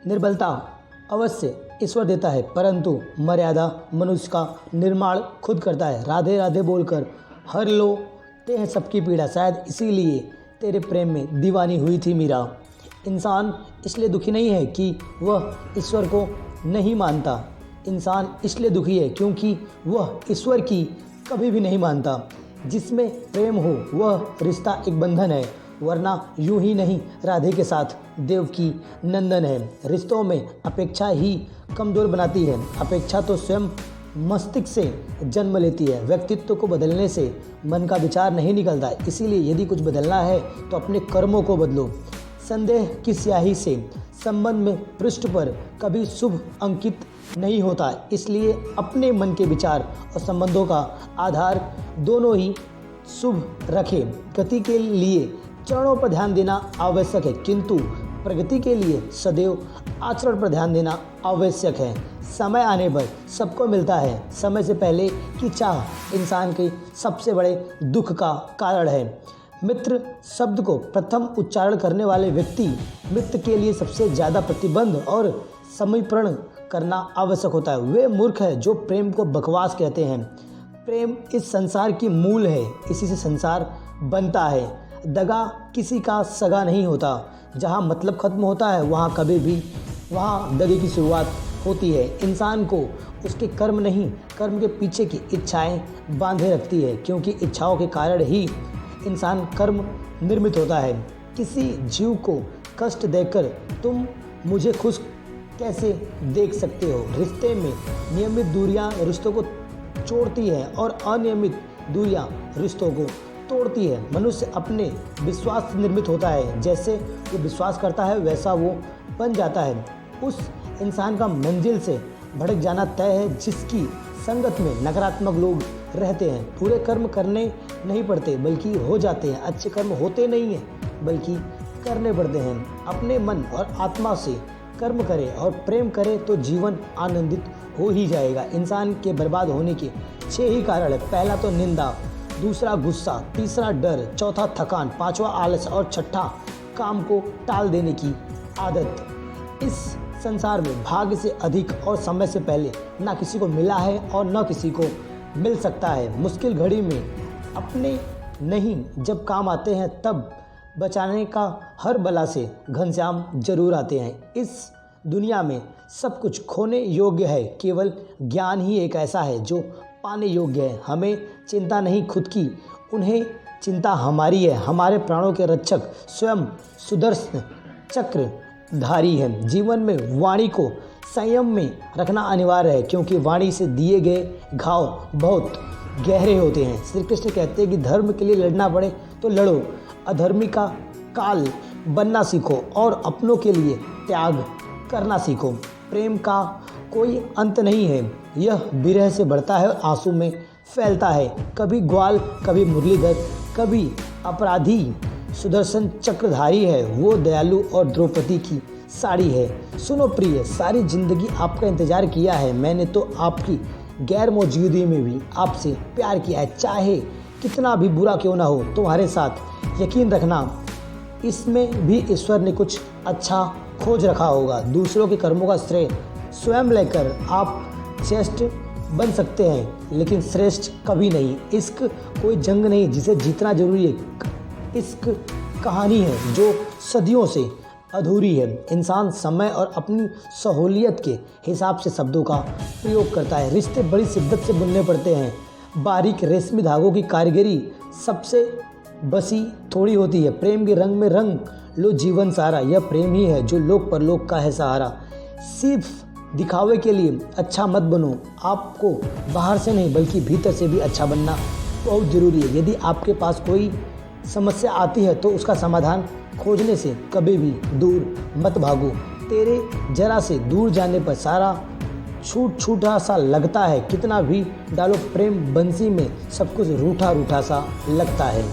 निर्बलता अवश्य ईश्वर देता है, परंतु मर्यादा मनुष्य का निर्माण खुद करता है। राधे राधे बोलकर हर लो ते हैं सबकी पीड़ा, शायद इसीलिए तेरे प्रेम में दीवानी हुई थी मीरा। इंसान इसलिए दुखी नहीं है कि वह ईश्वर को नहीं मानता, इंसान इसलिए दुखी है क्योंकि वह ईश्वर की कभी भी नहीं मानता। जिसमें प्रेम हो वह रिश्ता एक बंधन है, वरना यूं ही नहीं राधे के साथ देवकी नंदन है। रिश्तों में अपेक्षा ही कमज़ोर बनाती है। अपेक्षा तो स्वयं मस्तिष्क से जन्म लेती है। व्यक्तित्व को बदलने से मन का विचार नहीं निकलता है। इसीलिए यदि कुछ बदलना है तो अपने कर्मों को बदलो। संदेह की स्याही से संबंध में पृष्ठ पर कभी शुभ अंकित नहीं होता, इसलिए अपने मन के विचार और संबंधों का आधार दोनों ही शुभ रखें। गति के लिए चरणों पर ध्यान देना आवश्यक है, किंतु प्रगति के लिए सदैव आचरण पर ध्यान देना आवश्यक है। समय आने पर सबको मिलता है, समय से पहले की चाह इंसान के सबसे बड़े दुख का कारण है। मित्र शब्द को प्रथम उच्चारण करने वाले व्यक्ति मित्र के लिए सबसे ज़्यादा प्रतिबंध और समीकरण करना आवश्यक होता है। वे मूर्ख है जो प्रेम को बकवास कहते हैं। प्रेम इस संसार की मूल है, इसी से संसार बनता है। दगा किसी का सगा नहीं होता। जहाँ मतलब खत्म होता है वहाँ दगे की शुरुआत होती है। इंसान को उसके कर्म नहीं, कर्म के पीछे की इच्छाएं बांधे रखती है, क्योंकि इच्छाओं के कारण ही इंसान कर्म निर्मित होता है। किसी जीव को कष्ट देकर तुम मुझे खुश कैसे देख सकते हो? रिश्ते में नियमित दूरियां रिश्तों को जोड़ती है और अनियमित दूरियां रिश्तों को तोड़ती है। मनुष्य अपने विश्वास से निर्मित होता है, जैसे वो विश्वास करता है वैसा वो बन जाता है। उस इंसान का मंजिल से भटक जाना तय है जिसकी संगत में नकारात्मक लोग रहते हैं। बुरे कर्म करने नहीं पड़ते बल्कि हो जाते हैं। अच्छे कर्म होते नहीं हैं बल्कि करने पड़ते हैं। अपने मन और आत्मा से कर्म करे और प्रेम करे तो जीवन आनंदित हो ही जाएगा। इंसान के बर्बाद होने के 6 ही कारण है। पहला तो निंदा, दूसरा गुस्सा, तीसरा डर, चौथा थकान, पांचवा आलस और छठा काम को टाल देने की आदत। इस संसार में भाग्य से अधिक और समय से पहले ना किसी को मिला है और न किसी को मिल सकता है। मुश्किल घड़ी में अपने नहीं जब काम आते हैं तब बचाने का हर बला से घनश्याम जरूर आते हैं। इस दुनिया में सब कुछ खोने योग्य है, केवल ज्ञान ही एक ऐसा है जो पाने योग्य है। हमें चिंता नहीं खुद की, उन्हें चिंता हमारी है। हमारे प्राणों के रक्षक स्वयं सुदर्शन चक्रधारी हैं। जीवन में वाणी को संयम में रखना अनिवार्य है, क्योंकि वाणी से दिए गए घाव बहुत गहरे होते हैं। श्री कृष्ण कहते हैं कि धर्म के लिए लड़ना पड़े तो लड़ो, अधर्मी का काल बनना सीखो और अपनों के लिए त्याग करना सीखो। प्रेम का कोई अंत नहीं है, यह विरह से बढ़ता है, आंसू में फैलता है। कभी ग्वाल, कभी मुरलीधर, कभी अपराधी सुदर्शन चक्रधारी है। वो दयालु और द्रौपदी की साड़ी है। सुनो प्रिय, सारी जिंदगी आपका इंतजार किया है मैंने तो आपकी गैर मौजूदगी में भी आपसे प्यार किया है। चाहे कितना भी बुरा क्यों ना हो तुम्हारे साथ, यकीन रखना इसमें भी ईश्वर ने कुछ अच्छा खोज रखा होगा। दूसरों के कर्मों का श्रेय स्वयं लेकर आप श्रेष्ठ बन सकते हैं, लेकिन श्रेष्ठ कभी नहीं। इश्क कोई जंग नहीं जिसे जीतना जरूरी है। इश्क कहानी है जो सदियों से अधूरी है। इंसान समय और अपनी सहूलियत के हिसाब से शब्दों का प्रयोग करता है। रिश्ते बड़ी शिद्दत से बुनने पड़ते हैं। बारीक रेशमी धागों की कारीगरी सबसे बसी थोड़ी होती है। प्रेम के रंग में रंग लो जीवन सारा, यह प्रेम ही है जो लोक परलोक का है सहारा। सिर्फ दिखावे के लिए अच्छा मत बनो, आपको बाहर से नहीं बल्कि भीतर से भी अच्छा बनना बहुत ज़रूरी है। यदि आपके पास कोई समस्या आती है तो उसका समाधान खोजने से कभी भी दूर मत भागो। तेरे जरा से दूर जाने पर सारा छूटा सा लगता है, कितना भी डालो प्रेम बंसी में सब कुछ रूठा रूठा सा लगता है।